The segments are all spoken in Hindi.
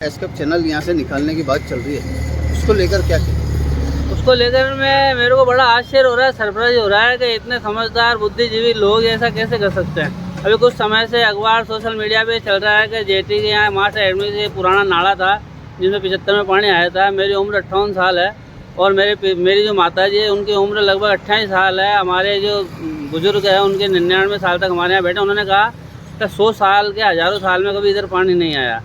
एस्केप चैनल यहाँ से निकालने की बात चल रही है, उसको लेकर क्या कहें? उसको लेकर मेरे को बड़ा आश्चर्य हो रहा है, सरप्राइज हो रहा है कि इतने समझदार बुद्धिजीवी लोग ऐसा कैसे कर सकते हैं। अभी कुछ समय से अखबार सोशल मीडिया पे चल रहा है कि जेटी के यहाँ मास्टर एडमी से पुराना नाला था जिसमें 75 में पानी आया था। मेरी उम्र 58 साल है और मेरी जो माता जी है उनकी उम्र लगभग 28 साल है। हमारे जो बुजुर्ग हैं उनके 99 साल तक हमारे यहाँ बैठे। उन्होंने कहा कि 100 साल के हज़ारों साल में कभी इधर पानी नहीं आया।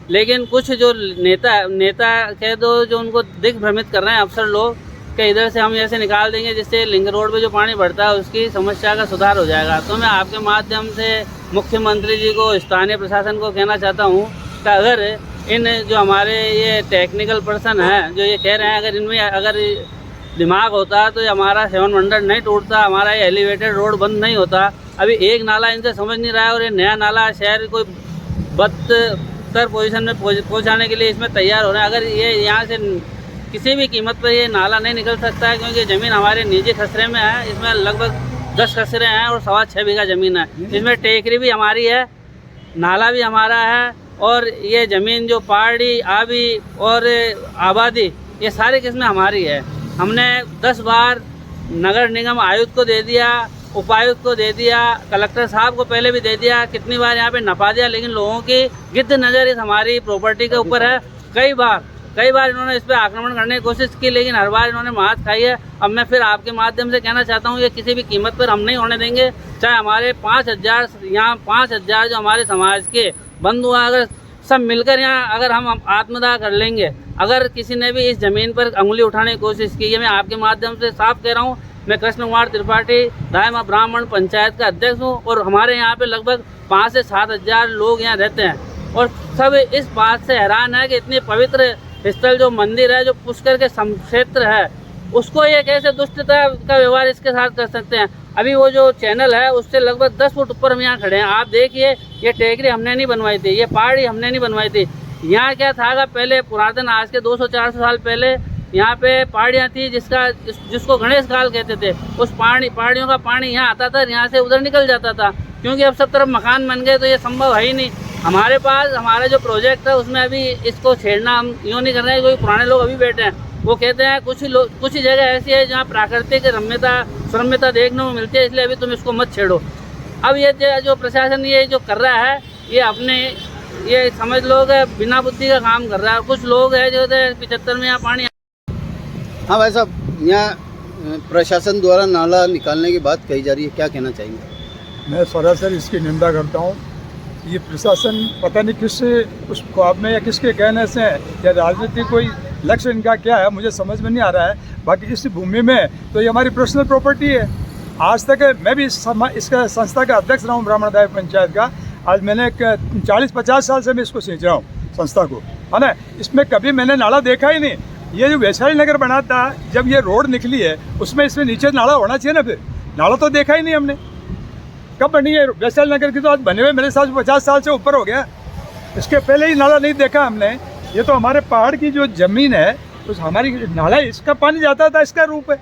लेकिन कुछ जो नेता कह दो जो उनको दिग्भ्रमित कर रहे हैं अफसर लोग कि इधर से हम ऐसे निकाल देंगे जिससे लिंक रोड पे जो पानी बढ़ता है उसकी समस्या का सुधार हो जाएगा। तो मैं आपके माध्यम से मुख्यमंत्री जी को, स्थानीय प्रशासन को कहना चाहता हूँ कि अगर इन जो हमारे ये टेक्निकल पर्सन हैं जो ये कह रहे हैं, अगर इनमें अगर दिमाग होता तो ये हमारा 7 वंडर नहीं टूटता, हमारा ये एलिवेटेड रोड बंद नहीं होता। अभी एक नाला इनसे समझ नहीं रहा है और ये नया नाला शहर कोई बदतर पोजीशन में पहुंचाने के लिए इसमें तैयार हो रहे हैं। अगर ये यहाँ से किसी भी कीमत पर ये नाला नहीं निकल सकता है क्योंकि ज़मीन हमारे निजी खसरे में है। इसमें लगभग 10 खसरे हैं और 6.25 बीघा ज़मीन है। इसमें टेकरी भी हमारी है, नाला भी हमारा है और ये ज़मीन जो पहाड़ी, आबी और आबादी ये सारी किस्में हमारी है। हमने 10 बार नगर निगम आयुक्त को दे दिया, उपायुक्त को दे दिया, कलेक्टर साहब को पहले भी दे दिया, कितनी बार यहाँ पे नपा दिया, लेकिन लोगों की गिद्ध नज़र इस हमारी प्रॉपर्टी के ऊपर है। कई बार इन्होंने इस पर आक्रमण करने की कोशिश की लेकिन हर बार इन्होंने मात खाई है। अब मैं फिर आपके माध्यम से कहना चाहता हूँ ये किसी भी कीमत पर हम नहीं होने देंगे। चाहे हमारे 5000 यहाँ 5000 जो हमारे समाज के बंधु हैं, अगर सब मिलकर यहाँ अगर हम आत्मदाह कर लेंगे, अगर किसी ने भी इस ज़मीन पर उंगली उठाने की कोशिश की है, मैं आपके माध्यम से साफ कह रहा हूँ, मैं कृष्ण कुमार त्रिपाठी दायमा ब्राह्मण पंचायत का अध्यक्ष हूँ और हमारे यहाँ पे लगभग 5 से 7 हज़ार लोग यहाँ रहते हैं और सब इस बात से हैरान है कि इतनी पवित्र स्थल जो मंदिर है, जो पुष्कर के क्षेत्र है, उसको ये कैसे दुष्टता का व्यवहार इसके साथ कर सकते हैं। अभी वो जो चैनल है उससे लगभग 10 फुट ऊपर हम यहाँ खड़े हैं। आप देखिए ये टेकरी हमने नहीं बनवाई थी, ये पहाड़ी हमने नहीं बनवाई थी। यहाँ क्या था पहले पुरातन, आज के 200-400 साल पहले यहाँ पे पहाड़ियाँ थी जिसको गणेश काल कहते थे। उस पहाड़ियों का पानी यहाँ आता था, यहाँ से उधर निकल जाता था। क्योंकि अब सब तरफ मकान बन गए तो ये संभव है ही नहीं। हमारे पास हमारा जो प्रोजेक्ट है उसमें अभी इसको छेड़ना हम यूँ नहीं कर रहे हैं। कोई पुराने लोग अभी बैठे हैं वो कहते हैं कुछ ही जगह ऐसी है जहाँ प्राकृतिक रम्यता देखने को मिलती है, इसलिए अभी तुम इसको मत छेड़ो। अब ये जो प्रशासन ये जो कर रहा है ये अपने ये समझ लोग बिना बुद्धि का काम कर रहा है। कुछ लोग हैं जो 75 में यहाँ पानी। हाँ भाई साहब, यहाँ प्रशासन द्वारा नाला निकालने की बात कही जा रही है, क्या कहना चाहेंगे? मैं सरासर इसकी निंदा करता हूँ। ये प्रशासन पता नहीं किस उस ख्वाब में या किसके कहने से या राजनीति कोई लक्ष्य इनका क्या है मुझे समझ में नहीं आ रहा है। बाकी इस भूमि में तो ये हमारी पर्सनल प्रॉपर्टी है। आज तक मैं भी इसका संस्था का अध्यक्ष रहा हूँ, ब्राह्मण दाय पंचायत का। आज मैंने 40-50 साल से मैं इसको सींच रहा हूँ संस्था को, है ना। इसमें कभी मैंने नाला देखा ही नहीं। ये जो वैशाली नगर बना था, जब ये रोड निकली है उसमें इसमें नीचे नाला होना चाहिए ना। फिर नाला तो देखा ही नहीं हमने। कब बनी है वैशाली नगर की? तो आज बने हुए मेरे साथ 50 साल से ऊपर हो गया। इसके पहले ही नाला नहीं देखा हमने। ये तो हमारे पहाड़ की जो ज़मीन है उस हमारी नाला, इसका पानी जाता था, इसका रूप है।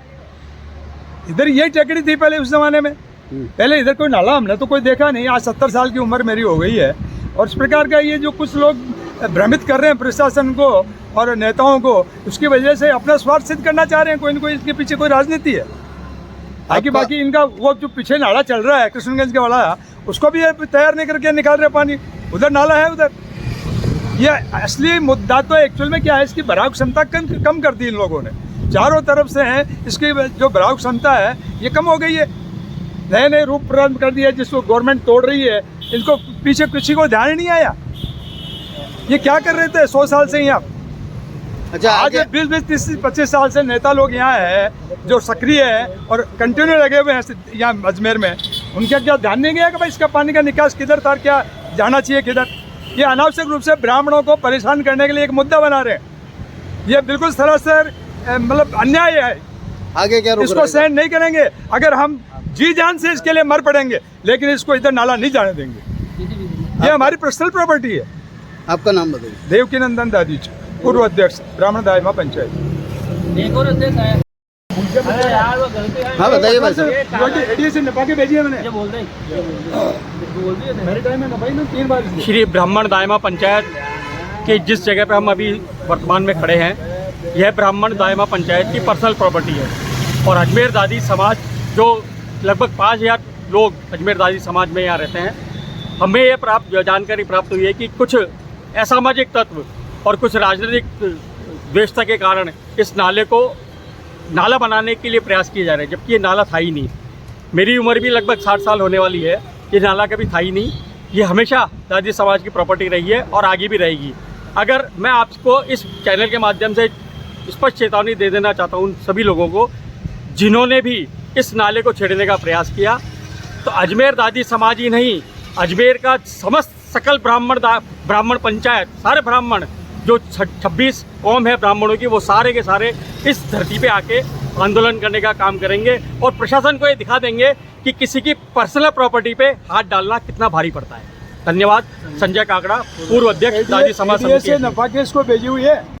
इधर यही टेकड़ी थी पहले उस ज़माने में। पहले इधर कोई नाला हमने तो कोई देखा नहीं। आज 70 साल की उम्र मेरी हो गई है और इस प्रकार का ये जो कुछ लोग भ्रमित कर रहे हैं प्रशासन को और नेताओं को, उसकी वजह से अपना स्वार्थ सिद्ध करना चाह रहे हैं। कोई ना कोई इसके पीछे कोई राजनीति है। बाकी इनका वो जो पीछे नाला चल रहा है कृष्णगंज के वाला, उसको भी तैयार नहीं करके निकाल रहे पानी। उधर नाला है उधर। ये असली मुद्दा तो एक्चुअल में क्या है, इसकी भराव क्षमता कम कर दी इन लोगों ने। चारों तरफ से है इसकी जो भराव क्षमता है ये कम हो गई है। नए रूप प्रारंभ कर दिया जिसको गवर्नमेंट तोड़ रही है। इनको पीछे किसी को ध्यान ही नहीं आया। ये क्या कर रहे थे 100 साल से यहाँ? अच्छा, आज 20-25 साल से नेता लोग यहाँ है जो सक्रिय है और कंटिन्यू लगे हुए हैं यहाँ अजमेर में। उनका क्या ध्यान नहीं गया कि भाई इसका पानी का निकास किधर था, क्या जाना चाहिए किधर? ये अनावश्यक रूप से ब्राह्मणों को परेशान करने के लिए एक मुद्दा बना रहे हैं। ये बिल्कुल सरासर मतलब अन्याय है। आगे क्या इसको सहन नहीं करेंगे। अगर हम जी जान से इसके लिए मर पड़ेंगे लेकिन इसको इधर नाला नहीं जाने देंगे। ये हमारी पर्सनल प्रॉपर्टी है। आपका नाम बताइए। देवकी नंदन दादीज, पूर्व अध्यक्ष ब्राह्मण दायमा पंचायत। हाँ बताइए भाई साहब। एडीए से नपा के भेजी है मैंने। मेरे टाइम में नपाई ना 3 बार। श्री ब्राह्मण दायमा पंचायत कि जिस जगह पे हम अभी वर्तमान में खड़े हैं यह ब्राह्मण दायमा पंचायत की पर्सनल प्रॉपर्टी है और अजमेर दादी समाज जो लगभग 5000 लोग अजमेर दादी समाज में यहाँ रहते हैं, हमें ये जानकारी प्राप्त हुई है कि कुछ असामाजिक तत्व और कुछ राजनीतिक द्वेषता के कारण इस नाले को नाला बनाने के लिए प्रयास किए जा रहे हैं, जबकि ये नाला था ही नहीं। मेरी उम्र भी लगभग 60 साल होने वाली है, ये नाला कभी था ही नहीं। ये हमेशा दादी समाज की प्रॉपर्टी रही है और आगे भी रहेगी। अगर मैं आपको इस चैनल के माध्यम से स्पष्ट चेतावनी दे देना चाहता हूँ उन सभी लोगों को जिन्होंने भी इस नाले को छेड़ने का प्रयास किया, तो अजमेर दादी समाज ही नहीं, अजमेर का समस्त सकल ब्राह्मण पंचायत, सारे ब्राह्मण जो 26 कौम है ब्राह्मणों की, वो सारे के सारे इस धरती पे आके आंदोलन करने का काम करेंगे और प्रशासन को ये दिखा देंगे कि किसी की पर्सनल प्रॉपर्टी पे हाथ डालना कितना भारी पड़ता है। धन्यवाद। संजय काकड़ा, पूर्व अध्यक्ष दादी समाज ADA से समिति। नफा केस को भेजी हुई है।